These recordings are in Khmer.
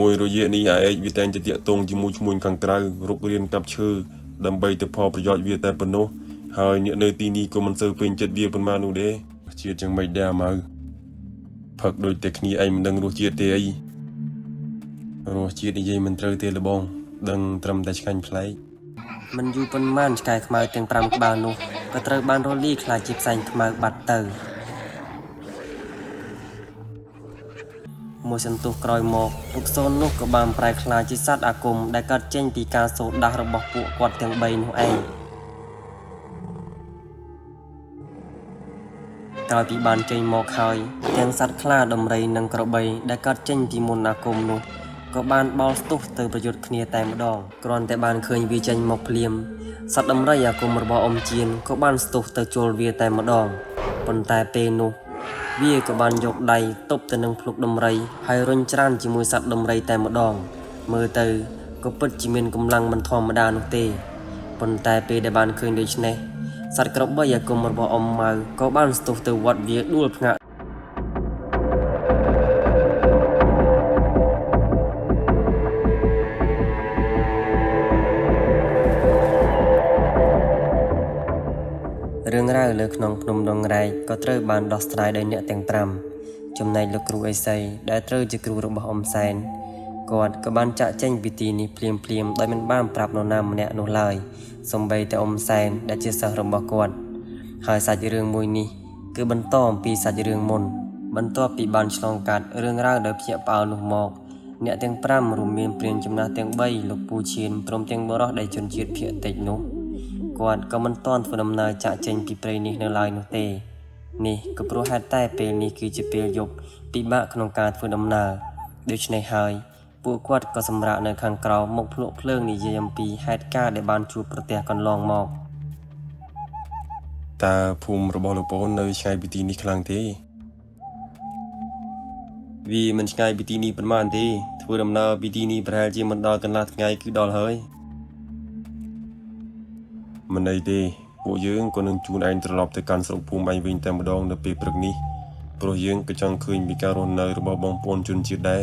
มวยรอยนี่ไอ้วิธีจะเตียตรงจิมูชมุนขังตรายรุกเรียนกับชื่อดำใบแต่พอประโยชน์วิธีปนโนหายเนี่ยในที่นี้ก็มันเซอร์เป็นจัดเบียเป็นมานูเดเชียจังไม่ได้มาผักโดยเทคนิคไอ้มันดังรู้เชียเตยรู้เชียนี่ยัยมันเตอเตลบองดังตรำแต่ชันพลายมันอยู่บนม่านสกายขมาเตียงปรำบานุก็เตอบ้านโรลี่คลายจิบใส่ขมาบัดเตอมวยสันตุกรอยหมอกทุกโซนนุกกับบามปลายคลายจิสัตอาคมได้กัดเจนปีการโซดาระบอกปุกวดเตียงใบนุเองกลายปีบานใจหมอกหายเตียงสัตคลาดมไรนังกระใบได้กัดเจนปีมนอาคมนุก็บานบอลสตุกเตอประโยชน์เคลียแต่มาดองกรอนแต่บานเคยวิจัยหมอกเพลียมสัตดมไรอาคมระบออมจีนก็บานสตุกเตอโจลเวียแต่มาดองปนแต่เปนุเวียกับบานยกใดตบแต่นังพลุกดมไรให้รุนจานจิมวยสัตดมไรแต่มาดองมือเตอก็ปิดจิเมนกำลังมันทอมมาดานุเตปนแต่เปได้บานเคยได้ชนะสัตกระบอยากมระบออมมาก็บานสตุกเตอวัดเวียดูลพงะเรื่องราวเลือกน้องพนมดงไรก็เตอร์บานดอสไตรได้เนี่ยแต่งปรำจำในลูกครูไอไซได้เตอร์จะครูระบอมแซนกอดกับบานจะเจ้งปิตีนี้เปลี่ยมโดยมันบ้านปรับโนนามเนี่ยโนลายสมใบแต่อมแซนได้เจสระบกอดหายสัจเรื่องมวยนี้คือบรรทอมปีสัจเรื่องมนบรรทอปีบานฉลองกัดเรื่องราวโดยเพียเปล่าลูกหมอกเนี่ยแต่งปรำรวมเมียนเปลี่ยนจำนาแต่งใบลูกปูเชียนพร้อมแต่งบรอดได้จนเจียดเพียเตนุกอดก็มันต้อนฝนดำนาจะเจงปีเปรนี้ในลายนุเตนี่ก็เพราะเหตุใต้เปลนี้คือจะเปลยกปีบะขนมการฝนดำนาโดยในหายปูกวดก็สำระในข้างกราวมกพลุเพลิงนิยมปีเหตุการณ์ในบ้านชูประเตียกันลองมอกตาภูมิระบอลูกปนในชายบิตีนี้คลังเทวีมันชายบิตีนี้ประมาณเททั่วดำนาบิตีนี้ประหารจีมันดอกันลาดไงคือดอลเฮ้ยมันในเดពួកយើងក៏នឹងជួនឯងត្រឡប់ទៅកាន់ស្រុកភូមិឯងវិញតែម្ដងនៅពេលព្រឹកនេះព្រោះយើងក៏ចង់ឃើញពីការរស់នៅរបស់បងប្អូនជនជាតិដែរ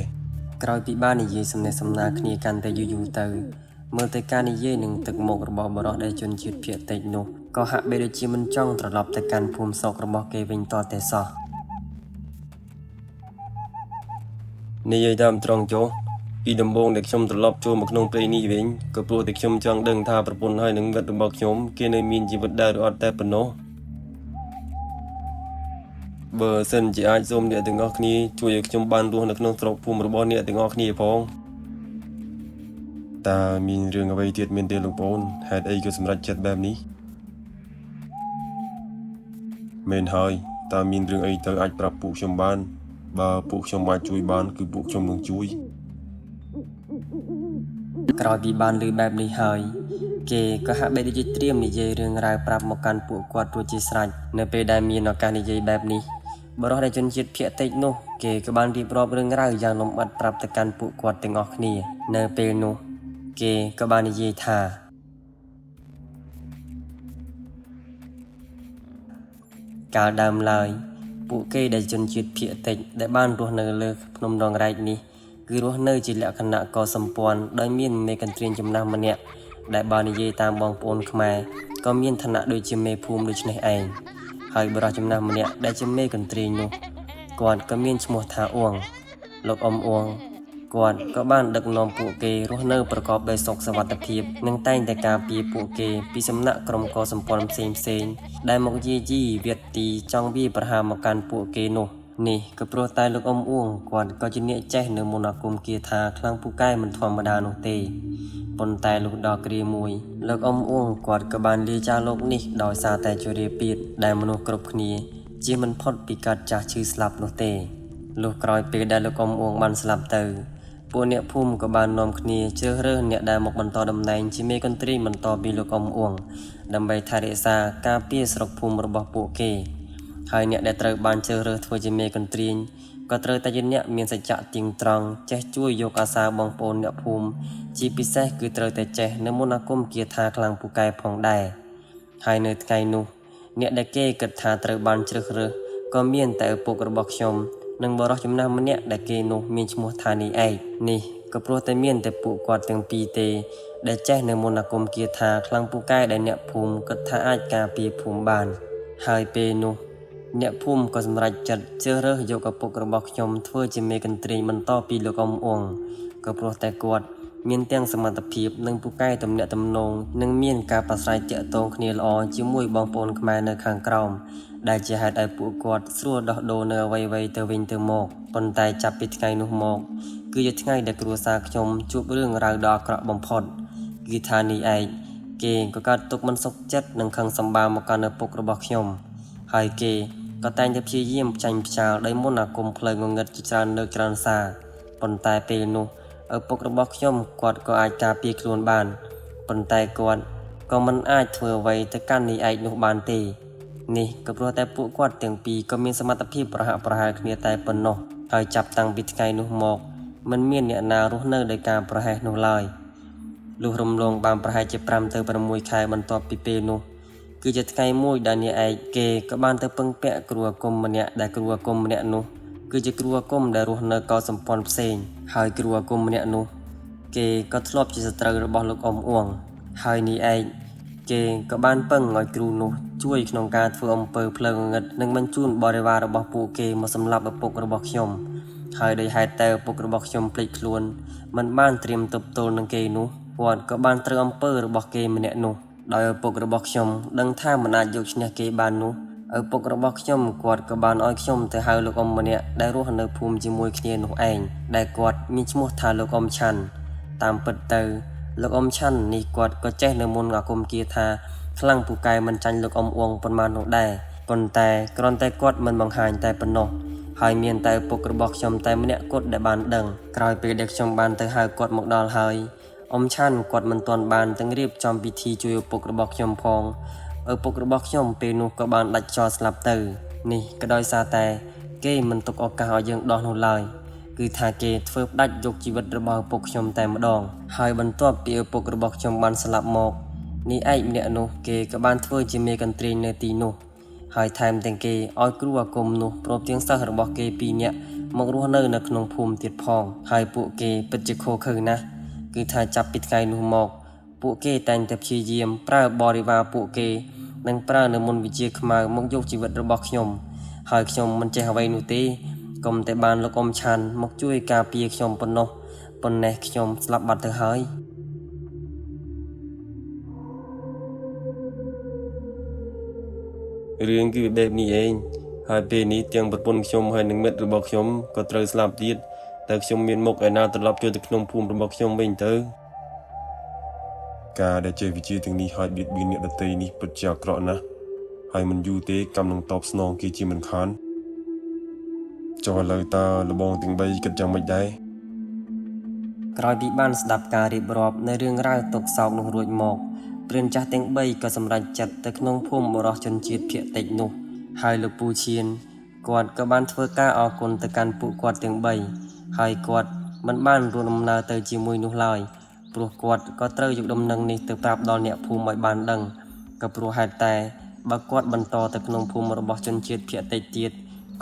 ក្រោយពីបាននិយាយសំណេះសំណាលគ្នាកាន់តែយូរទៅមើលទៅការនិយាយនឹងទឹកមុខរបស់បរិសុទ្ធដែលជនជាតិភាគតិចនោះក៏ហាក់បីដូចជាមិនចង់ត្រឡប់ទៅកាន់ភូមិស្រុករបស់គេវិញតតែសោះនិយាយតាមត្រង់ចុះពីដំបូងដែលខ្ញុំត្រឡប់ចូលមកក្នុងព្រៃនេះវិញក៏ព្រោះតែខ្ញុំចង់ដឹងថាប្រពន្ធហើយនឹងមិត្តរបស់ខ្ញុំគេនៅមានជីវិតដែរឬអត់តែប៉ុណ្ណោះបើសិនជាអាចសូមអ្នកទាំងអស់គ្នាជួយឲ្យខ្ញុំបានរស់នៅក្នុងស្រុកភូមិរបស់អ្នកទាំងអស់គ្នាផងតើមានរឿងអ្វីទៀតមានទេលោកប្អូនហេតុអីក៏សម្រេចចិត្តបែបនេះមែនហើយតើមានរឿងអីទៅអាចប្រាប់ពួកខ្ញុំបានបើពួកខ្ញុំអាចជួយបានគឺពួកខ្ញុំនឹងជួយក្រោយពីបានឮបែបនេះហើយគេក៏ហាក់បីដូចជាត្រៀមនិយាយរឿងរ៉ាវប្រាប់មកកាន់ពួកគាត់រួចជាស្រេចនៅពេលដែលមានឱកាសនិយាយបែបនេះបរិសុទ្ធដែលជនជាតិភាគតិចនោះគេក៏បានរៀបរាប់រឿងរ៉ាវយ៉ាងលម្អិតប្រាប់ទៅកាន់ពួកគាត់ទាំងអស់គ្នានៅពេលនោះគេក៏បាននិយាយថាកាលដើមឡើយពួកគេដែលជនជាតិភាគតិចដែលបានរស់នៅលើភ្នំដងរែកនេះគឺរស់នៅជាលក្ខណៈកសម្ព័ន្ធដោយមានមេកន្ទ្រានចំណាស់ម្នាក់ដែលបាននិយាយតាមបងប្អូនខ្មែរក៏មានឋានៈដូចជាមេភូមិដូចនេះឯងហើយបរិសុទ្ធចំណាស់ម្នាក់ដែលជាមេកន្ទ្រាននោះគាត់ក៏មានឈ្មោះថាអ៊ួងលោកអ៊ំអ៊ួងគាត់ក៏បានដឹកនាំពួកគេរស់នៅប្រកបដោយសុខសុវត្ថិភាពនិងតែងតែការពារពួកគេពីសំណាក់ក្រុមកសម្ព័ន្ធផ្សេងដែលមកយាយីវាទីចង់វាយប្រហារមកកាន់ពួកគេនោះនេះក៏ព្រោះតែលោកអ៊ំអ៊ួងគាត់ក៏ជាអ្នកចេះនៅមន្តអាគមគាថាខ្លាំងពូកែមិនធម្មតានោះទេប៉ុន្តែលុះដល់គ្រាមួយលោកអ៊ំអ៊ួងគាត់ក៏បានលាចាកលោកនេះដោយសារតែជរាពាធដែលមនុស្សគ្រប់គ្នាជាមិនផុតពីកាត់ចាស់ឈឺស្លាប់នោះទេលុះក្រោយពេលដែលលោកអ៊ំអ៊ួងបានស្លាប់ទៅពួកអ្នកភូមិក៏បាននាំគ្នាជ្រើសរើសអ្នកដែលមកបន្តតំណែងជាមេកន្ទ្រីបន្តពីលោកអ៊ំអ៊ួងដើម្បីថែរក្សាការពារស្រុកភូមិរបស់ពួកគេហើយអ្នកដែលត្រូវបានជ្រើសរើសធ្វើជាមេកន្ទ្រីក៏ត្រូវតែជាអ្នកមានសច្ចៈទៀងត្រង់ចេះជួយយកអាសាបងប្អូនអ្នកភូមិជាពិសេសគឺត្រូវតែចេះនៅមន្តអាគមគាថាខ្លាំងពូកែផងដែរហើយនៅថ្ងៃនោះអ្នកដែលគេគិតថាត្រូវបានជ្រើសរើសក៏មានតែឪពុករបស់ខ្ញុំនិងបរិសុទ្ធចំណាស់ម្នាក់ដែលគេនោះមានឈ្មោះថានេះឯងនេះ ก็ព្រោះតែមានតែពួកគាត់ទាំងពីរទេដែលចេះនៅមន្តអាគមគាថាខ្លាំងពូកែដែលអ្នកភូមិគិតថាអាចការពារភូមិបានហើយពេលនោះអ្នកភូមិក៏សម្រេចចិត្តជ្រើសរើសយកឪពុករបស់ខ្ញុំធ្វើជាមេកន្ទ្រីបន្តពីលោកអ៊ំអ៊ុងក៏ព្រោះតែគាត់មានទាំងសមត្ថភាពនិងពូកែទំនាក់ទំនងនិងមានការប្រស្រ័យទាក់ទងគ្នាល្អជាមួយបងប្អូនខ្មែរនៅខាងក្រោមដែលជាហេតុឲ្យពួកគាត់ស្រួលដោះដូរនៅអ្វីៗទៅវិញទៅមកប៉ុន្តែចាប់ពីថ្ងៃនោះមកគឺជាថ្ងៃដែលគ្រួសារខ្ញុំជួបរឿងរ៉ាវដ៏អាក្រក់បំផុតគឺថានេះឯងគេក៏កើតទុកមិនសុខចិត្តនឹងខឹងសម្បារមកកាន់ឪពុករបស់ខ្ញុំហើយគេក៏តែងតែព្យាយាមចាញ់ផ្ចាលដោយមន្តអាគមផ្លូវងងឹតជាច្រើនលើកច្រើនសារប៉ុន្តែពេលនោះឪពុករបស់ខ្ញុំគាត់ក៏អាចការពារខ្លួនបានប៉ុន្តែគាត់ក៏មិនអាចធ្វើអ្វីទៅកាន់នេះឯងនោះបានទេនេះក៏ព្រោះតែពួកគាត់ទាំងពីរក៏មានសមត្ថភាពប្រហាក់ប្រហែលគ្នាតែប៉ុណ្ណោះហើយចាប់តាំងពីថ្ងៃនោះមកមិនមានអ្នកណារស់នៅដោយការប្រហែសនោះឡើយលុះរំលងបានប្រហែលជា5ទៅ6ខែបន្ទាប់ពីពេលនោះគឺជាថ្ងៃមួយដែលអ្នកឯកគេក៏បានទៅពឹងពាក់គ្រូអាគមម្នាក់ដែលគ្រូអាគមម្នាក់នោះគឺជាគ្រូអាគមដែលរស់នៅកោសម្ព័ន្ធផ្សេងហើយគ្រូអាគមម្នាក់នោះគេក៏ធ្លាប់ជាសត្រូវរបស់លោកអ៊ំអ៊ុងហើយនេះឯងគេក៏បានពឹងឲ្យគ្រូនោះជួយក្នុងការធ្វើអំពើផ្លូវងងឹតនិងបញ្ជូនបរិវាររបស់ពួកគេមកសម្លាប់ឪពុករបស់ខ្ញុំហើយដោយហេតុតែឪពុករបស់ខ្ញុំភ្លេចខ្លួនមិនបានត្រៀមទប់ទល់នឹងគេនោះគាត់ក៏បានត្រូវអំពើរបស់គេម្នាក់នោះដោយឪពុករបស់ខ្ញុំដឹងថាមិនអាចយកឈ្នះគេបាននោះឪពុករបស់ខ្ញុំគាត់ក៏បានឲ្យខ្ញុំទៅហៅលោកអ៊ំម្នាក់ដែលរស់នៅភូមិជាមួយគ្នានោះឯងដែលគាត់មានឈ្មោះថាលោកអ៊ំឆាន់តាមពិតទៅលោកអ៊ំឆាន់នេះគាត់ក៏ចេះនៅមន្តអាគមគាថាខ្លាំងពូកែមិនចាញ់លោកអ៊ំអ៊ុងប៉ុន្មាននោះដែរប៉ុន្តែគ្រាន់តែគាត់មិនបង្ហាញតែប៉ុណ្ណោះហើយមានតែឪពុករបស់ខ្ញុំតែម្នាក់គត់ដែលបានដឹងក្រោយពេលដែលខ្ញុំបានទៅហៅគាត់មកដល់ហើយអ៊ំឆាន់គាត់មិនទាន់បានទាំងរៀបចំពិធីជួយឪពុករបស់ខ្ញុំផងឪពុករបស់ខ្ញុំពេលនោះក៏បានដាច់ចោលស្លាប់ទៅនេះក៏ដោយសារតែគេមិនទុកឱកាសឲ្យយើងដោះនោះឡើយគឺថាគេធ្វើផ្ដាច់យកជីវិតរបស់ឪពុកខ្ញុំតែម្ដងហើយបន្ទាប់ពីឪពុករបស់ខ្ញុំបានស្លាប់មកនេះឯកម្នាក់នោះគេក៏បានធ្វើជាមេកន្ទ្រីនៅទីនោះហើយថែមទាំងគេឲ្យគ្រូអាគមនោះព្រមទាំងសិស្សរបស់គេ2នាក់មករស់នៅក្នុងភូមិទៀតផងហើយពួកគេពិតជាខុសខើណាស់គឺថាចាប់ពីថ្ងៃនោះមកពួកគេតែងតែព្យាយាមប្រើបរិវារពួកគេនិងប្រើនៅមន្តវិជ្ជាខ្មៅមកយកជីវិតរបស់ខ្ញុំហើយខ្ញុំមិនចេះអ្វីនោះទេកុំតែបានលោកអ៊ំឆាន់មកជួយការពារខ្ញុំប៉ុណ្ណោះប៉ុន្តែខ្ញុំស្លាប់បាត់ទៅហើយរឿងគឺបែបនេះឯងហើយពេលនេះទាំងប្រពន្ធខ្ញុំហើយនិងមិត្តរបស់ខ្ញុំក៏ត្រូវស្លាប់ទៀតតែខ្ញុំមានមុខឯណាត្រឡប់ចូលទៅក្នុងភូមិរបស់ខ្ញុំវិញទៅការដែលចេះវិជាទាំងនេះហើយបៀតបៀនអ្នកដទៃនេះពិតជាអាក្រក់ណាស់ហើយមិនយូរទេកម្មនឹងតបស្នងគេជាមិនខានចុះឥឡូវតើលបងទាំង3គិតយ៉ាងម៉េចដែរក្រោយពីបានស្ដាប់ការរៀបរាប់នៅរឿងរ៉ាវទុកសោកនោះរួចមកព្រានចាស់ទាំង3ក៏សម្រេចចិត្តទៅក្នុងភូមិបរោះជនជាតិភាគតិចនោះហើយលោកពូឈៀនគាត់ក៏បានធ្វើការអរគុណទៅកាន់ពួកគាត់ទាំង3ហើយគាត់មិនបានរួមដំណើរទៅជាមួយនោះឡើយព្រោះគាត់ក៏ត្រូវយកដំណឹងនេះទៅប្រាប់ដល់អ្នកភូមិឲ្យបានដឹងក៏ព្រោះហេតុតែបើគាត់បន្តទៅក្នុងភូមិរបស់ជនជាតិភាគតិចទៀត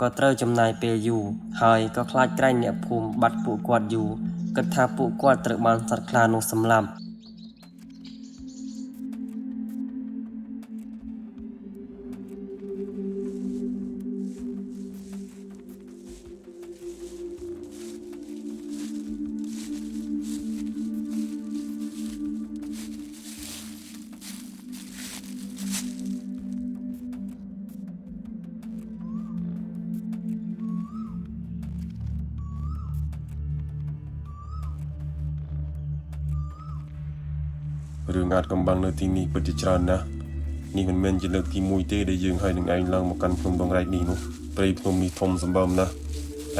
ក៏ត្រូវចំណាយពេលយូរហើយក៏ខ្លាចក្រែងអ្នកភូមិបាត់ពួកគាត់យូរគិតថាពួកគាត់ត្រូវបានសត្វខ្លានោះសម្លាប់រឿងអាចកំបាំងនៅទីនេះពិតជាច្រើនណាស់នេះមិនមែនជាលើកទី1ទេដែលយើងហើយនឹងឯងឡើងមកកាន់ភ្នំដងរែកនេះនោះព្រៃភ្នំនេះធំសម្បើមណាស់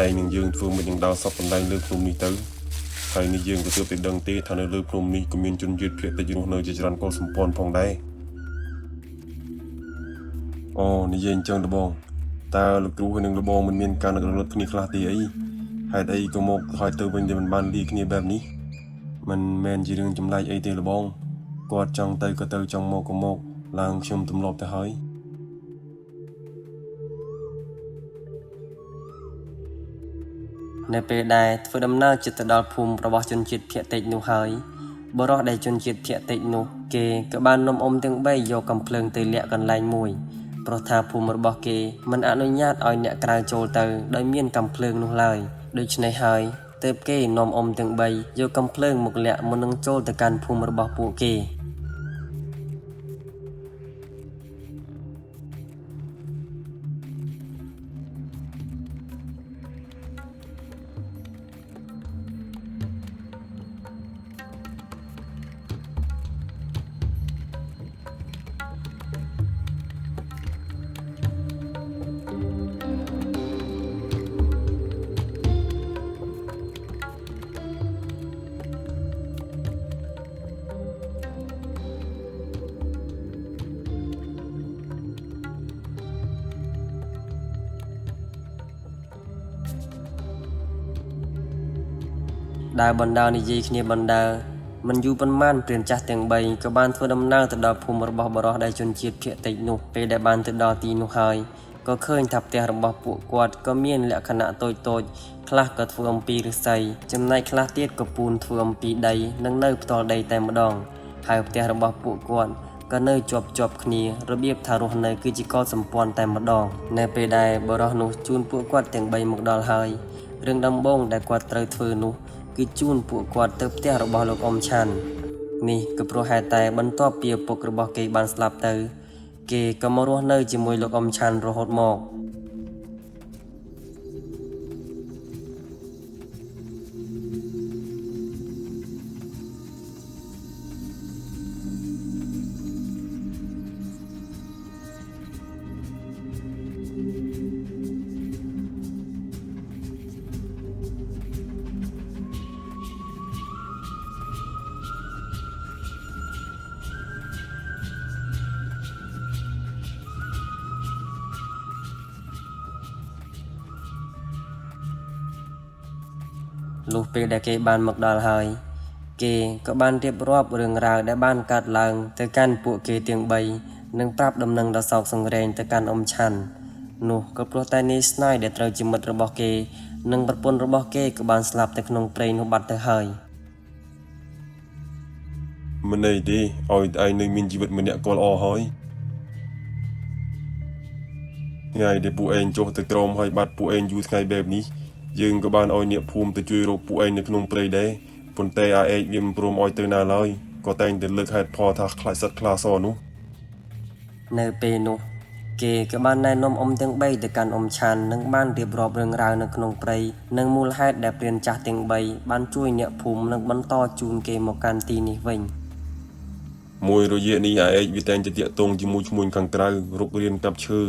ឯងនឹងយើងធ្វើមិននឹងដល់សពបណ្ដាញលើភ្នំនេះទៅហើយនេះយើងក៏ទើបតែដឹងទេថានៅលើភ្នំនេះក៏មានជនជាតិភាគតិចរស់នៅជាច្រើនកុលសម្ព័ន្ធផងដែរអូនិយាយអញ្ចឹងដបងតើលោកគ្រូហើយនឹងលបងមិនមានការនឹករលត់គ្នាខ្លះទេអីហេតុអីក៏មកហើយទៅវិញតែមិនបានលាគ្នាបែបនេះមិនមែនជារឿងចម្លែកអីទេលបងគាត់ចង់ទៅក៏ទៅចង់មកក៏មកឡើងខ្ញុំទម្លាប់ទៅហើយ នៅពេលដែលធ្វើដំណើរជិតទៅដល់ភូមិរបស់ជនជាតិភាគតិចនោះហើយបរិះដែលជនជាតិភាគតិចនោះគេក៏បាននាំអ៊ំទាំង3យកកំភ្លើងទៅលាក់កន្លែងមួយព្រោះថាភូមិរបស់គេមិនអនុញ្ញាតឲ្យអ្នកក្រៅចូលទៅដោយមានកំភ្លើងនោះឡើយដូច្នេះហើយទើបគេនាំអ៊ំទាំង3យកកំភ្លើងមកលាក់មុននឹងចូលទៅកាន់ភូមិរបស់ពួកគេដែលបណ្ដានិយាយគ្នាបណ្ដាមិនយូរប៉ុន្មានព្រានចាស់ទាំង3ក៏បានធ្វើដំណើរទៅដល់ភូមិរបស់បរិះដែលជនជាតិភាគតិចនោះពេលដែលបានទៅដល់ទីនោះហើយក៏ឃើញថាផ្ទះរបស់ពួកគាត់ក៏មានលក្ខណៈតូចៗខ្លះក៏ធ្វើអំពីឫស្សីចំណែកខ្លះទៀតក៏ពូនធ្វើអំពីដីនិងនៅផ្ទាល់ដីតែម្ដងហើយផ្ទះរបស់ពួកគាត់ក៏នៅជាប់គ្នារបៀបថារស់នៅគឺជាកលសម្ព័ន្ធតែម្ដងនៅពេលដែលបរិះនោះជូនពួកគាត់ទាំង3មកដល់ហើយរឿងដំបូងដែលគាត់ត្រូវធ្វើនោះគឺជូនពួកគាត់ទៅផ្ទះរបស់លោកអ៊ំឆាន់នេះក៏ព្រោះហេតុតែបន្ទាប់ពីឪពុករបស់គេបានស្លាប់ទៅគេក៏មករស់នៅជាមួយលោកអ៊ំឆាន់រហូតមកលុះពេលដែលគេបានមកដល់ហើយគេក៏បានរៀបរាប់រឿងរ៉ាវដែលបានកើតឡើងទៅកាន់ពួកគេទាំង3និងប្រាប់ដំណឹងដល់សោកសង្រេងទៅកាន់អ៊ំឆាន់នោះក៏ព្រោះតែនាយស្នាយដែលត្រូវជាមិត្តរបស់គេនិងប្រពន្ធរបស់គេក៏បានស្លាប់ទៅក្នុងព្រៃនោះបាត់ទៅហើយមិនន័យទេឲ្យតែឯងនៅមានជីវិតម្នាក់ក៏ល្អហើយថ្ងៃដែលពួកឯងចុះទៅក្រោមហើយបាត់ពួកឯងយូរថ្ងៃបែបនេះយើងក៏បានឲ្យអ្នកភូមិទៅជួយរកពួកឯងនៅក្នុងព្រៃដែរប៉ុន្តែអាឯកវាមិនព្រមឲ្យទៅណាឡើយក៏តែងតែលើកហេតុផលថាខ្លាចសត្វខ្លាសនោះនៅពេលនោះគេក៏បានណែនាំអ៊ំទាំង3ទៅកាន់អ៊ំឆាន់និងបានរៀបរាប់រឿងរ៉ាវនៅក្នុងព្រៃនិងមូលហេតុដែលព្រានចាស់ទាំង3បានជួយអ្នកភូមិនិងបន្តជូនគេមកកាន់ទីនេះវិញមួយរយៈនេះអាឯកវាតែងតែតាក់ទងជាមួយឈ្មួញខាងក្រៅរុករៀនកាប់ឈើ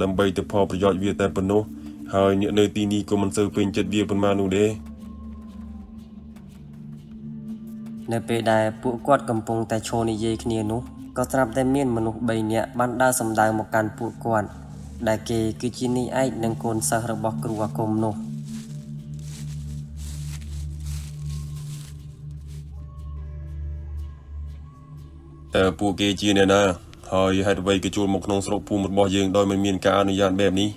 ដើម្បីទៅផលប្រយោជន៍វាតែប៉ុណ្ណោះហើយអ្នកនៅទីនេះក៏មិនសូវពេញចិត្តវាប៉ុន្មាននោះទេនៅពេលដែលពួកគាត់កំពុងតែឈរនិយាយគ្នានោះក៏ស្រាប់តែមានមនុស្ស3នាក់បានដើរសម្ដៅមកកាន់ពួកគាត់ដែលគេគឺជានាយឯកនិងកូនសិស្សរបស់គ្រូអាគមនោះពួកគេជាអ្នកណាហើយហេតុអ្វីក៏ចូលមកក្នុងស្រុកភូមិរបស់យើងដោយមិនមានការអនុញ្ញាតបែបនេះ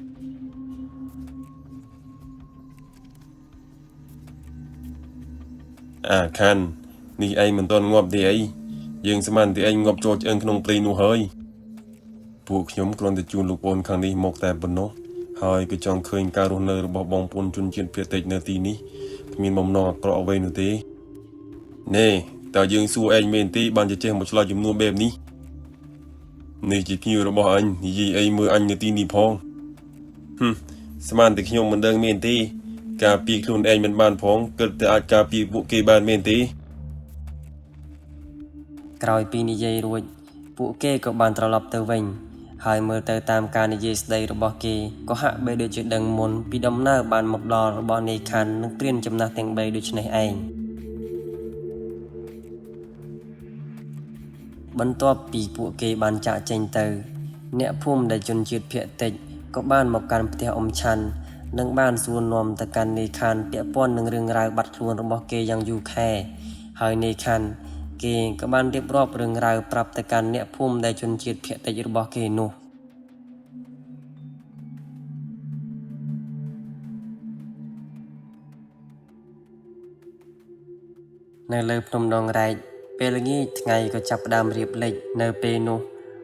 ខាន់នេះឯងមិនទាន់ងាប់ទេអីយើងស្មានតែឯងងាប់ចូលឆ្អឹងក្នុងព្រៃនោះហើយពួកខ្ញុំគ្រាន់តែជួនលោកប្អូនខាងនេះមកតែប៉ុណ្ណោះហើយក៏ចង់ឃើញការរស់នៅរបស់បងប្អូនជនជាតិភាគតិចនៅទីនេះគ្មានបំណងអាក្រក់អ្វីនោះទេណែតើយើងសួរឯងមែនទេបានចេះមកឆ្លើយជំនួសបែបនេះនេះជាភ្ញៀវរបស់អញនិយាយអីមើលអញនៅទីនេះផងស្មានតែខ្ញុំមិនដឹងមែនទេការពារខ្លួនឯងមិនបានផងគិតតែអាចការពារពួកគេបានមែនទេក្រោយពីនិយាយរួចពួកគេក៏បានត្រឡប់ទៅវិញហើយមើលទៅតាមការនិយាយស្ដីរបស់គេក៏ហាក់បីដូចជាដឹងមុនពីដំណើរបានមកដល់របស់នាយខាន់និងព្រានចំណាស់ទាំង3ដូចនេះឯងបន្ទាប់ពីពួកគេបានចាកចេញទៅអ្នកភូមិដែលជនជាតិភាគតិចក៏បានមកកាន់ផ្ទះអ៊ំឆាន់និងបានសួរនាំទៅកាន់នាយខាន់ពាក់ព័ន្ធនឹងរឿងរ៉ាវបាត់ខ្លួនរបស់គេយ៉ាងយូរខែហើយនាយខាន់គេក៏បានរៀបរាប់រឿងរ៉ាវប្រាប់ទៅកាន់អ្នកភូមិដែលជនជាតិភាគតិចរបស់គេនោះ នៅលើភ្នំដងរែកពេលល្ងាចថ្ងៃក៏ចាប់ផ្ដើមរៀបលេចនៅពេលនោះ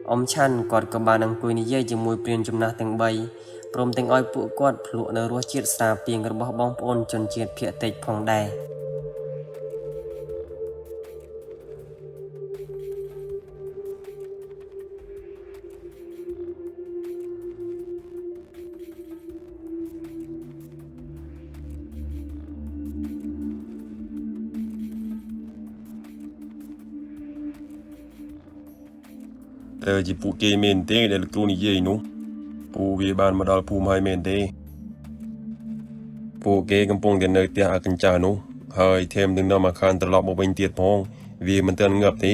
អ៊ំឆាន់គាត់ក៏បានអង្គុយនិយាយជាមួយព្រានចំណាស់ទាំង3ព្រមទាំងឲ្យពួកគាត់ភ្លក់នៅរសជាតិស្រាពីងរបស់បងប្អូនជនជាតិភាគតិចផងដែរជាពួកគេមែនទេដែលលោកគ្រូនិយាយនោះពួកវាបានមកដល់ភូមិហើយមែនទេពួកគេកំពុងតែនៅផ្ទះអាកញ្ចានោះហើយថែមទាំងនាំអាខានត្រឡប់មកវិញទៀតផងវាមិនទាន់ងាប់ទេ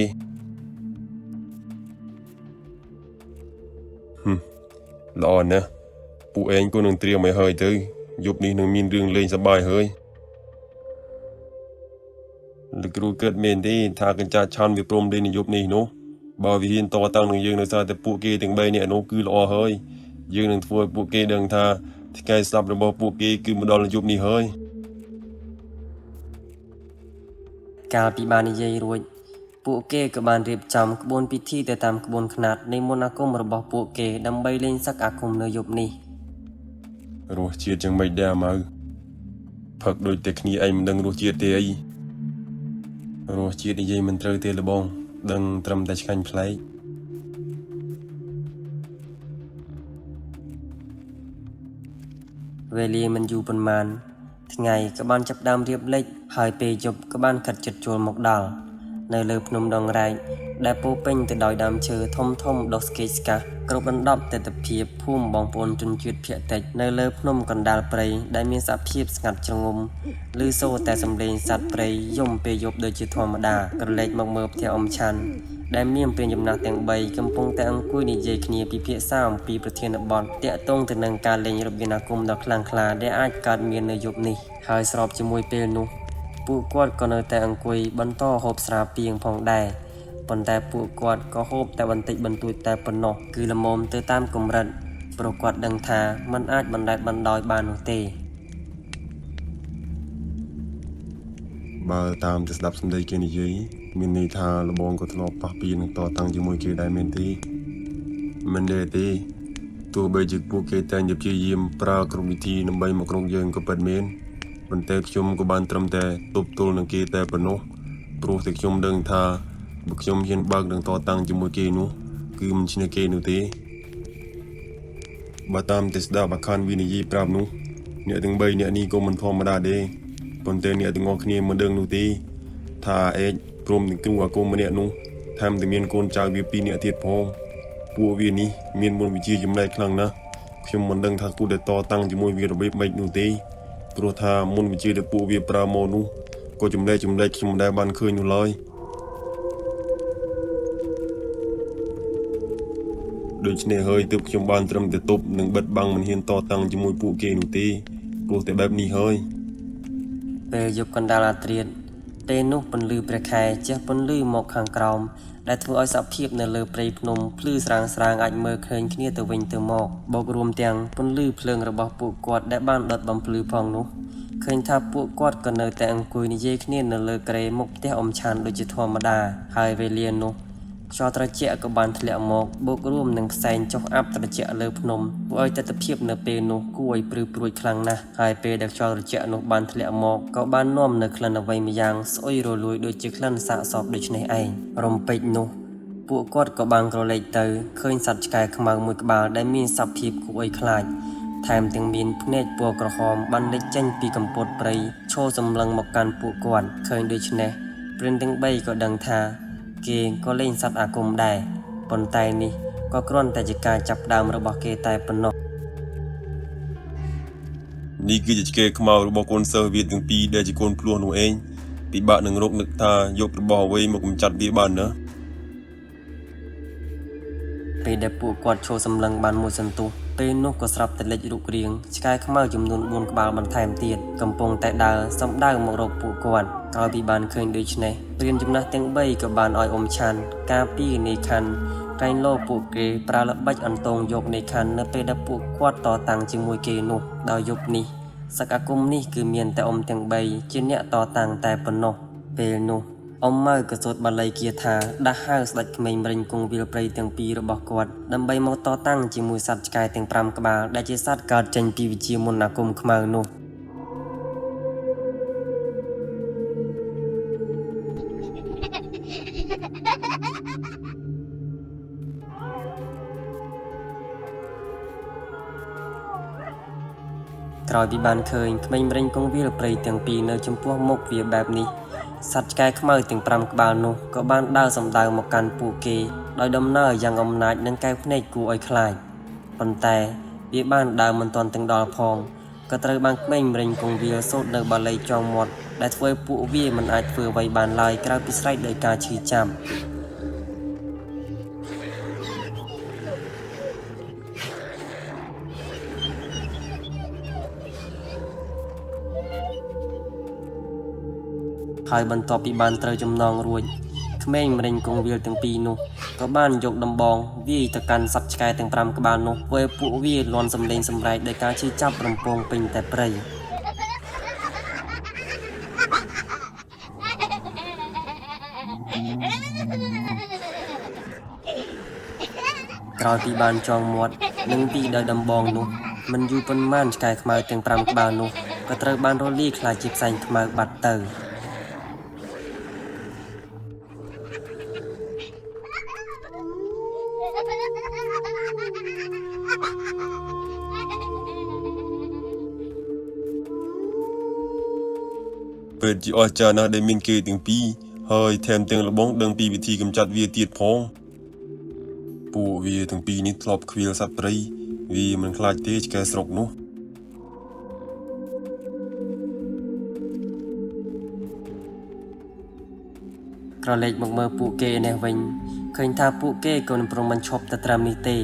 ល្អណាស់ពួកឯងក៏នឹងត្រៀមឲ្យហើយទៅយប់នេះនឹងមានរឿងលេងសប្បាយហើយលោកគ្រូគិតមែនទេថាកញ្ចាឆាន់វាព្រមលេងនៅយប់នេះនោះបើវាហ៊ានតតាំងនឹងយើងនៅសារតែពួកគេទាំង3នាក់នោះគឺល្អហើយយើងនឹងធ្វើឲ្យពួកគេដឹងថាថ្ងៃស្លាប់របស់ពួកគេគឺមកដល់នៅយប់នេះហើយកាលពីបាននិយាយរួចពួកគេក៏បានរៀបចំក្បួនពិធីទៅតាមក្បួនខ្នាតនៃមន្តអាគមរបស់ពួកគេដើម្បីលេងសឹកអាគមនៅយប់នេះរសជាតិយ៉ាងម៉េចដែរម៉ៅផឹកដូចតែគ្នាឯងមិនដឹងរសជាតិទេអីរសជាតិនិយាយមិនត្រូវទេលបងដឹងត្រឹមតែឆ្ងាញ់ប្លែកវេលាមិនយូរប៉ុន្មានថ្ងៃក៏បានចាប់ដើមរៀបលេចហើយពេលយប់ក៏បានកាត់ចិត្តចូលមកដល់នៅលើភ្នំដងរែកដែលពោពេញទៅដោយដើមឈើធំធំដុះស្កេកស្កាស់គ្រប់ដណ្ដប់ទិដ្ឋភាពភូមិបងប្អូនជនជាតិភាគតិចនៅលើភ្នំកណ្ដាលព្រៃដែលមានសភាពស្ងាត់ជ្រងំឮសូរតែសំឡេងសត្វព្រៃយំពេលយប់ដូចជាធម្មតាក្រឡេកមកមើលផ្ទះអ៊ំឆាន់ដែលមានព្រានចំណាស់ទាំង3កំពុងតែអង្គុយនិយាយគ្នាពិភាក្សាអំពីប្រធានបទទាក់ទងទៅនឹងការលេងរបាំអាគមដ៏ខ្លាំងក្លាដែលអាចកើតមាននៅយប់នេះហើយស្របជាមួយពេលនោះពួកគាត់ក៏នៅតែអង្គុយបន្តហូបស្រាពីងផងដែរប៉ុន្តែពួកគាត់ក៏ហូបតែបន្តិចបន្តួចតែប៉ុណ្ណោះគឺល្មមទៅតាមកម្រិតព្រោះគាត់ដឹងថាมันអាចបណ្តែតបណ្ដោយបាននោះទេបើតាមតែស្ដាប់សម្ដីគេនិយាយមានន័យថាលបងក៏ធ្លាប់ប៉ះពីនឹងតតាំងជាមួយគេដែរមែនទេមិនដែរទេទោះបីជាពួកគេតែងតែព្យាយាមប្រើគ្រប់វិធីដើម្បីមកក្រុងយើងក៏ពិតមែនប៉ុន្តែខ្ញុំក៏បានត្រឹមតែទប់ទល់នឹងគេតែប៉ុណ្ណោះព្រោះតែខ្ញុំដឹងថាបើខ្ញុំហ៊ានបើកនឹងតតាំងជាមួយគេនោះគឺមិនឈ្នះគេនោះទេបើតាមតែស្ដាប់អាខានវិនិយាយប្រាប់នោះអ្នកទាំង3អ្នកនេះក៏មិនធម្មតាទេប៉ុន្តែអ្នកទាំងអស់គ្នាមិនដឹងនោះទេថាអេកព្រមទាំងគ្រូអាគមម្នាក់នោះថែមទាំងមានកូនចៅវា2នាក់ទៀតផងពួកវានេះមានមន្តវិជ្ជាចំណែកខ្លាំងណាស់ខ្ញុំមិនដឹងថាគូតែតតាំងជាមួយវារបៀបម៉េចនោះទេព្រោះថាមន្តវិជ្ជាដែលពួកវាប្រើមកនោះក៏ចំណែកខ្ញុំមិនដែលបានឃើញនោះឡើយដូច្នេះហើយទើបខ្ញុំបានត្រឹមតែទប់និងបិទបាំងមិនហ៊ានតតាំងជាមួយពួកគេនោះទេព្រោះតែបែបនេះហើយពេលយប់កណ្ដាលអាធ្រាត្រពេលនោះពន្លឺព្រះខែជះពន្លឺមកខាងក្រោមដែលធ្វើឲ្យសភាពនៅលើព្រៃភ្នំភ្លឺស្រាងៗអាចមើលឃើញគ្នាទៅវិញទៅមកបូករួមទាំងពន្លឺភ្លើងរបស់ពួកគាត់ដែលបានដុតបំភ្លឺផងនោះឃើញថាពួកគាត់ក៏នៅតែអង្គុយនិយាយគ្នានៅលើគ្រែមុខផ្ទះអ៊ំឆាន់ដូចជាធម្មតាហើយវេលានោះខ្យល់ត្រជាក់ក៏បានធ្លាក់មកបូករួមនឹងផ្សែងចុះអាប់ត្រជាក់លើភ្នំធ្វើឲ្យទិដ្ឋភាពនៅពេលនោះគួរឲ្យព្រឺព្រួចខ្លាំងណាស់ហើយពេលដែលខ្យល់ត្រជាក់នោះបានធ្លាក់មកក៏បាននាំនៅក្លិនអ្វីម្យ៉ាងស្អុយរលួយដូចជាក្លិនសាកសពដូចនេះឯងរំពេចនោះពួកគាត់ក៏បានក្រឡេកទៅឃើញសត្វឆ្កែខ្មៅមួយក្បាលដែលមានសភាពគួរឲ្យខ្លាចថែមទាំងមានភ្នែកពណ៌ក្រហមបានលេចចេញពីកំពតព្រៃឈរសម្លឹងមកកាន់ពួកគាត់ឃើញដូច្នេះព្រានទាំង3ក៏ដឹងថាគេក៏លេងសត្វអាគមដែរប៉ុន្តែនេះក៏គ្រាន់តែជាការចាប់ដើមរបស់គេតែប៉ុណ្ណោះនេះគឺជាឆ្កែខ្មៅរបស់កូនសិស្សវាទាំងពីរដែលជាកូនភ្លោះនោះឯងពិបាកនឹងរកនឹកថាយករបស់អ្វីមកកម្ចាត់វាបានណាពេលដែលពួកគាត់ឈរសម្លឹងបានមួយសន្ទុះពេលនោះក៏ស្រាប់តែលេចរូបរាងឆ្កែខ្មៅចំនួន4ក្បាលបន្ថែមទៀតកំពុងតែដើរសំដៅមករកពួកគាត់ក្រោយពីបានឃើញដូច្នេះព្រានចំណាស់ទាំង3ក៏បានឲ្យអ៊ំឆាន់ការពីនៃខណ្ឌកែងលោពួកគេប្រើល្បិចអន្តងយកនៃខណ្ឌនៅពេលដែលពួកគាត់តតាំងជាមួយគេនោះដោយយប់នេះសក្អាគមនេះគឺមានតែអ៊ំទាំង3ជាអ្នកតតាំងតែប៉ុណ្ណោះ ពេលនោះអ៊ំម៉ៅក៏សូត្របាលីគាថាដាស់ហៅស្ដេចក្មេងម្រិញគង់វាលព្រៃទាំងពីររបស់គាត់ដើម្បីមកតតាំងជាមួយសត្វឆ្កែទាំង5ក្បាលដែលជាសត្វកើតចេញពីវិជាមន្តអាគមខ្មៅនោះក្រោយពីបានឃើញក្មេងម្រិញគង់វាលព្រៃទាំងពីរនៅចំពោះមុខវាបែបនេះសត្វឆ្កែខ្មៅទាំង5ក្បាលនោះក៏បានដើរសម្ដៅមកកាន់ពួកគេដោយដំណើរយ៉ាងអំណាចនិងកែវភ្នែកគួរឲ្យខ្លាចប៉ុន្តែវាបានដើរមិនទាន់ទាំងដល់ផងក៏ត្រូវបានក្មេងម្រិញគង់វាលសូត្រនៅបាលីចងមាត់ដែលធ្វើឲ្យពួកវាមិនអាចធ្វើអ្វីបានឡើយក្រៅពីស្រែកដោយការឈឺចាប់ហើយបន្ទាប់ពីបានត្រូវចំណងរួចក្មេងម្រិញគង់វាលទាំងពីរនោះក៏បានយកដំបងវាយទៅកាន់សត្វឆ្កែទាំង5ក្បាលនោះធ្វើឲ្យពួកវាលាន់សម្លេងសម្រែកដោយការឈឺចាប់រំពងពេញតែព្រៃក្រោយពីបានចងមាត់និងទីដោយដំបងនោះមិនយូរប៉ុន្មានឆ្កែខ្មៅទាំង5ក្បាលនោះក៏ត្រូវបានរលាយខ្លាចជាផ្សែងខ្មៅបាត់ទៅពិតជាអស្ចារ្យណាស់ដែលមានគេទាំងពីរហើយថែមទាំងលបងដឹងពីវិធីកម្ចាត់វាទៀតផងពួកវាទាំងពីរនេះធ្លាប់ខ្វៀលសត្វព្រៃវាមិនខ្លាចទេឆ្កែស្រុកនោះក្រឡេកមកមើលពួកគេនេះវិញឃើញថាពួកគេក៏មិនព្រមបញ្ឈប់ទៅត្រឹមនេះទេ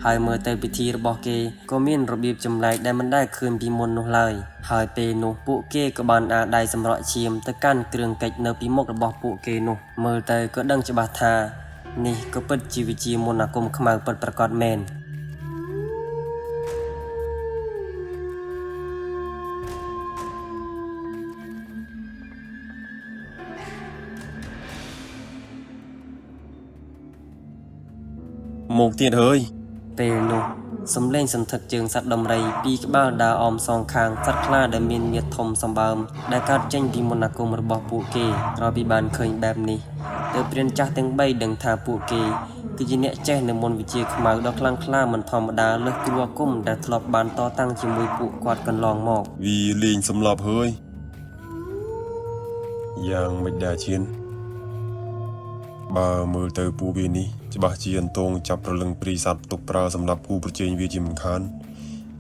ហើយមើលទៅពិធីរបស់គេក៏មានរបៀបចម្លែកដែលមិនដែលឃើញពីមុននោះឡើយហើយពេលនោះពួកគេក៏បានអាចដៃសម្រក់ឈាមទៅកាន់គ្រឿងកិច្ចនៅពីមុខរបស់ពួកគេនោះមើលទៅក៏ដឹងច្បាស់ថានេះក៏ពិតជាវិជាមន្តអាគមខ្មៅពិតប្រាកដមែនមកទៀតហើយពេលនោះសំឡេងសន្ធឹកជើងសត្វដំរីពីរក្បាលដើរអមសងខាងសត្វខ្លាដែលមានមាឌធំសម្បើមដែលកើតចេញពីមន្តអាគមរបស់ពួកគេក្រោយពីបានឃើញបែបនេះទើបព្រានចាស់ទាំង3ដឹងថាពួកគេគឺជាអ្នកចេះនៅមន្តវិជាខ្មៅដ៏ខ្លាំងក្លាមិនធម្មតាលើសគ្រូអាគមដែលធ្លាប់បានតតាំងជាមួយពួកគាត់កន្លងមកវាលេងសម្លាប់ហើយយ៉ាងមិនដាឈានបើមើលទៅពួកវានេះច្បាស់ជាអន្តងចាប់ប្រលឹងព្រីស័ព្ទទុកប្រើសម្រាប់គូប្រជែងវាជាមិនខាន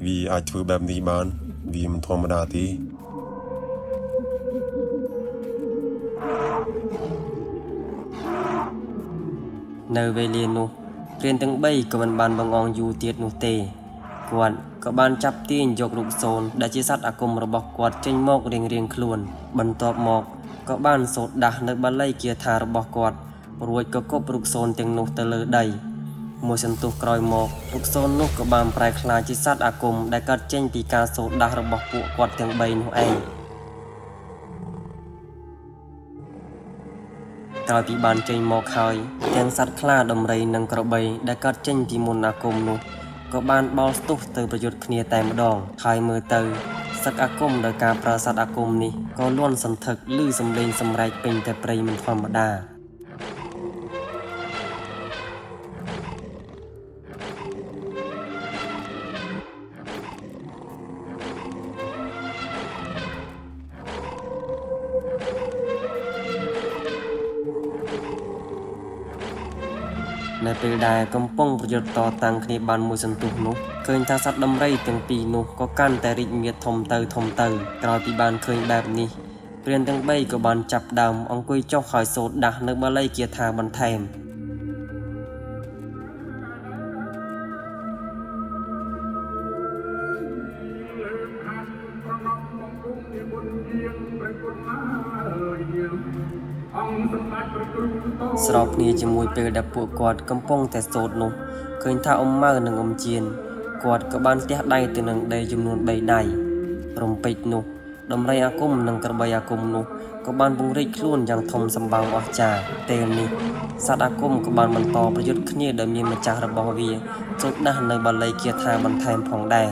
វាអាចធ្វើបែបនេះបានវាមិនធម្មតាទេនៅវេលានោះព្រានទាំង3ក៏មិនបានបង្អង់យូរទៀតនោះទេគាត់ក៏បានចាប់ទាញយករូបសូនដែលជាសត្វអាគមរបស់គាត់ចេញមករៀងៗខ្លួនបន្ទាប់មកក៏បានសូត្រដាស់នៅបាលីគាថារបស់គាត់រួចក៏គប់រូបសូនទាំងនោះទៅលើដីមួយសន្ទុះក្រោយមករូបសូននោះក៏បានប្រែក្លាយជាសត្វអាគមដែលកើតចេញពីការសូត្រដាស់របស់ពួកគាត់ទាំង3នោះឯងក្រោយពីបានចេញមកហើយទាំងសត្វខ្លាដំរីនិងក្របីដែលកើតចេញពីមន្តអាគមនោះក៏បានបោលស្ទុះទៅប្រយុទ្ធគ្នាតែម្ដងហើយមើលទៅសឹកអាគមដោយការប្រើសត្វអាគមនេះក៏លាន់សន្ធឹកឮសំឡេងសម្រែកពេញតែព្រៃមិនធម្មតានៅពេលដែលកំពុងប្រយុទ្ធតតាំងគ្នាបានមួយសន្ទុះនោះឃើញថាសត្វដំរីទាំងពីរនោះក៏កាន់តែរីកមាឌធំទៅក្រោយពីបានឃើញបែបនេះព្រានទាំង3ក៏បានចាប់ដើមអង្គុយចុះហើយសូត្រដាស់នៅបាលីគាថាបន្ថែមស្របគ្នាជាមួយពេលដែលពួកគាត់កំពុងតែសូត្រនោះឃើញថាអ៊ំម៉ៅនិងអ៊ំជៀនគាត់ក៏បានទះដៃទៅនឹងដីចំនួន3ដៃរំពេចនោះដំរីអាគមនិងក្របីអាគមនោះ ក៏បានពង្រីកខ្លួនយ៉ាងធំសម្បើមអស្ចារ្យពេលនេះសត្វអាគមក៏បានបន្តប្រយុទ្ធគ្នាដោយមានម្ចាស់របស់វាចូលដាស់នៅបាលីគាថាបន្ថែមផងដែរ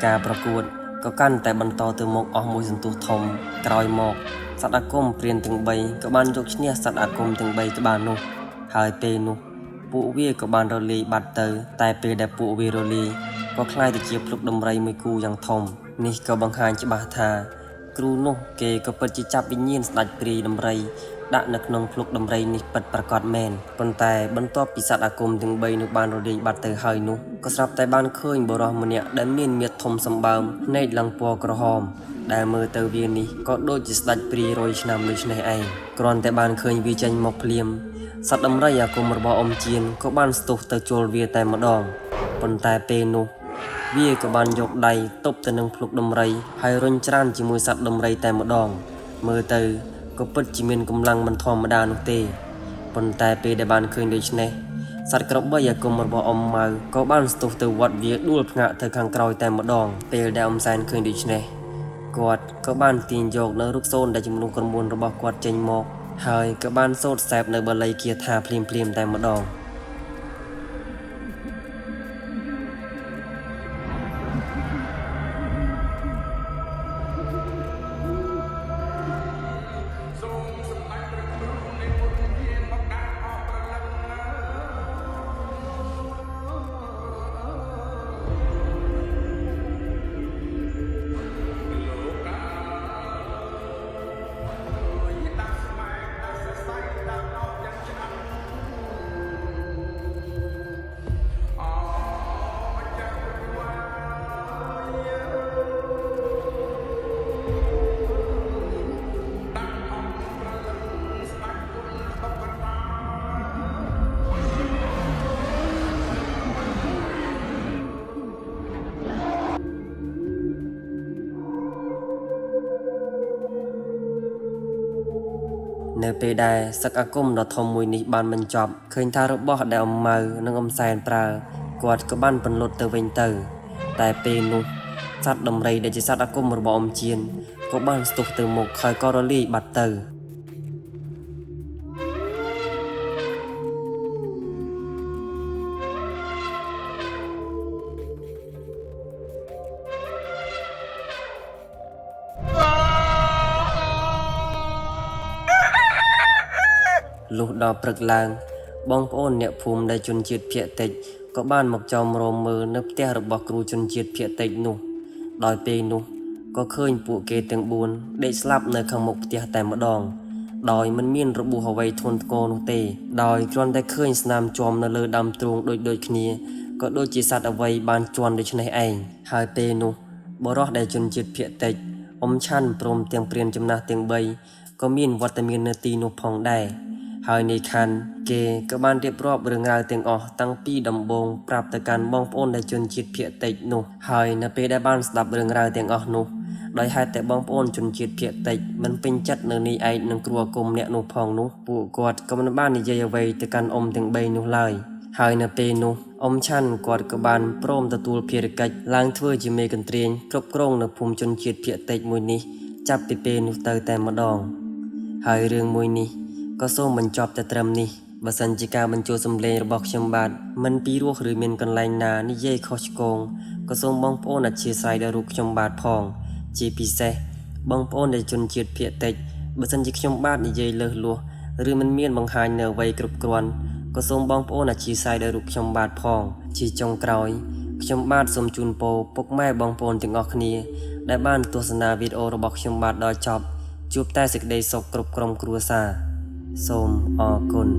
ការប្រកួតក៏កាន់តែបន្តទៅមុខអស់មួយសន្ទុះធំក្រោយមកសត្វអាគមព្រានទាំង3ក៏បានយកឈ្នះសត្វអាគមទាំង3ក្បាលនោះហើយពេលនោះពួកវាក៏បានរលាយបាត់ទៅតែពេលដែលពួកវារលាយក៏คล้ายទៅជាភ្លុកដំរីមួយគូយ៉ាងធំនេះក៏បង្ហាញច្បាស់ថាគ្រូនោះគេក៏ពិតជាចាប់វិញ្ញាណស្ដេចព្រាយដំរីដាក់នៅក្នុងភ្លុកដំរីនេះពិតប្រាកដមែនប៉ុន្តែបន្ទាប់ពីសត្វអាគមទាំង3នោះបានរលាយបាត់ទៅហើយនោះក៏ស្រាប់តែបានឃើញបុរសម្នាក់ដែលមានមាឌធំសម្បើមភ្នែកឡើងពណ៌ក្រហមដែលមើលទៅវានេះក៏ដូចជាស្ដេចព្រាយ100ឆ្នាំដូចនេះឯងគ្រាន់តែបានឃើញវាចេញមកភ្លាមសត្វដំរីអាគមរបស់អ៊ំជៀនក៏បានស្ទុះទៅជល់វាតែម្ដងប៉ុន្តែពេលនោះវាក៏បានយកដៃទប់ទៅនឹងភ្លុកដំរីហើយរុញច្រានជាមួយសត្វដំរីតែម្ដងមើលទៅក៏ពិតជាមានកម្លាំងមិនធម្មតានោះទេប៉ុន្តែពេលដែលបានឃើញដូច្នេះសត្វក្របីអាគមរបស់អ៊ំម៉ៅក៏បានស្ទុះទៅវត្តវាដួលភ្ងាក់ទៅខាងក្រោយតែម្ដងពេលដែលអ៊ំសែនឃើញដូច្នេះគាត់ក៏បានទាញយកនៅរូបសូនដែលជំនួសក្រមួនរបស់គាត់ចេញមកហើយក៏បានសូត្រសែបនៅបាលីគាថាភ្លាមៗតែម្ដងនៅពេលដែលសឹកអាគមដ៏ធំមួយនេះបានបញ្ចប់ឃើញថារបស់ដែលអ៊ំម៉ៅនិងអ៊ំសែនប្រើគាត់ក៏បានបន្លត់ទៅវិញទៅតែពេលនោះសត្វដំរីដែលជាសត្វអាគមរបស់អ៊ំជៀនក៏បានស្ទុះទៅមុខហើយក៏រលាយបាត់ទៅលុះដល់ព្រឹកឡើងបងប្អូនអ្នកភូមិដែលជនជាតិភាគតិចក៏បានមកចោមរោមមើលនៅផ្ទះរបស់គ្រូជនជាតិភាគតិចនោះដោយពេលនោះក៏ឃើញពួកគេទាំង4ដេកស្លាប់នៅខាងមុខផ្ទះតែម្ដងដោយមិនមានរបួសអ្វីធ្ងន់ធ្ងរនោះទេដោយគ្រាន់តែឃើញស្នាមជាំនៅលើដើមទ្រូងដូចគ្នាក៏ដូចជាសត្វអ្វីបានជន់ដូចនេះឯងហើយពេលនោះបរិះដែលជនជាតិភាគតិចអ៊ំឆាន់ព្រមទាំងព្រានចំណាស់ទាំង3ក៏មានវត្តមាននៅទីនោះផងដែរហើយនៃខណ្ឌគេក៏បានរៀបរាប់រឿងរ៉ាវទាំងអស់តាំងពីដំបូងប្រាប់ទៅកាន់បងប្អូនដែលជនជាតិភាគតិចនោះហើយនៅពេលដែលបានស្ដាប់រឿងរ៉ាវទាំងអស់នោះដោយហេតុតែបងប្អូនជនជាតិភាគតិចមិនពេញចិត្តនៅនេះឯងនឹងគ្រូអាគមអ្នកនោះផងនោះពួកគាត់ក៏មិនបាននិយាយអ្វីទៅកាន់អ៊ំទាំង3នោះឡើយហើយនៅពេលនោះអ៊ំឆាន់គាត់ក៏បានព្រមទទួលភារកិច្ចឡើងធ្វើជាមេកន្ទ្រាញគ្រប់គ្រងនៅភូមិជនជាតិភាគតិចមួយនេះចាប់ពីពេលនោះទៅតែម្ដងហើយរឿងមួយនេះក៏សូមបញ្ចប់តែត្រឹមនេះបើសិនជាការបញ្ចូលសម្លេងរបស់ខ្ញុំបាទមិនពីរោះឬមានកន្លែងណានិយាយខុសឆ្គងក៏សូមបងប្អូនអធិស្ឋានដល់រូបខ្ញុំបាទផងជាពិសេសបងប្អូនដែលជនជាតិភាគតិចបើសិនជាខ្ញុំបាទនិយាយលើសលួសឬមិនមានបង្ហាញនៅអ្វីគ្រប់គ្រាន់ក៏សូមបងប្អូនអធិស្ឋានដល់រូបខ្ញុំបាទផងជាចុងក្រោយខ្ញុំបាទសូមជូនពរពុកម៉ែបងប្អូនទាំងអស់គ្នាដែលបានទស្សនាវីដេអូរបស់ខ្ញុំបាទដល់ចប់ជួបតែសេចក្តីសុខគ្រប់ក្រុមគ្រួសារសូមអរគុណ